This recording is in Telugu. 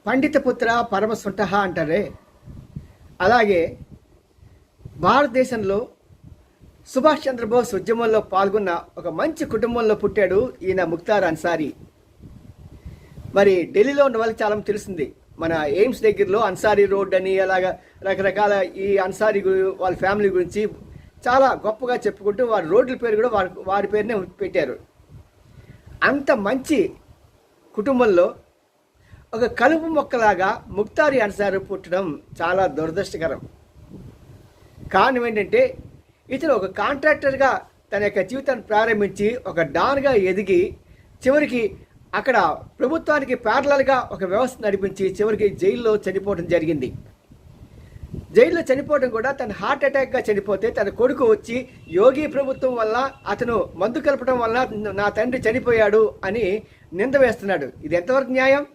పండితపుత్ర పరమసుంఠ అంటారే, అలాగే భారతదేశంలో సుభాష్ చంద్రబోస్ ఉద్యమంలో పాల్గొన్న ఒక మంచి కుటుంబంలో పుట్టాడు ఈయన ముఖ్తార్ అన్సారీ. మరి ఢిల్లీలో ఉన్న వాళ్ళకి చాలా తెలిసింది, మన ఎయిమ్స్ దగ్గరలో అన్సారీ రోడ్ అని అలాగా రకరకాల ఈ అన్సారీ వాళ్ళ ఫ్యామిలీ గురించి చాలా గొప్పగా చెప్పుకుంటూ వారి రోడ్ల పేరు కూడా వారి పేరునే పెట్టారు. అంత మంచి కుటుంబంలో ఒక కలుపు మొక్కలాగా ముఖ్తార్ అన్సారీ పుట్టడం చాలా దురదృష్టకరం. కారణం ఏంటంటే ఇతను ఒక కాంట్రాక్టర్గా తన యొక్క జీవితాన్ని ప్రారంభించి ఒక డాన్గా ఎదిగి చివరికి అక్కడ ప్రభుత్వానికి ప్యారలల్గా ఒక వ్యవస్థ నడిపించి చివరికి జైల్లో చనిపోవడం జరిగింది. జైల్లో చనిపోవడం కూడా తన హార్ట్ అటాక్గా చనిపోతే తన కొడుకు వచ్చి యోగి ప్రభుత్వం వల్ల అతను మందు కలపడం వల్ల నా తండ్రి చనిపోయాడు అని నింద వేస్తున్నాడు. ఇది ఎంతవరకు న్యాయం?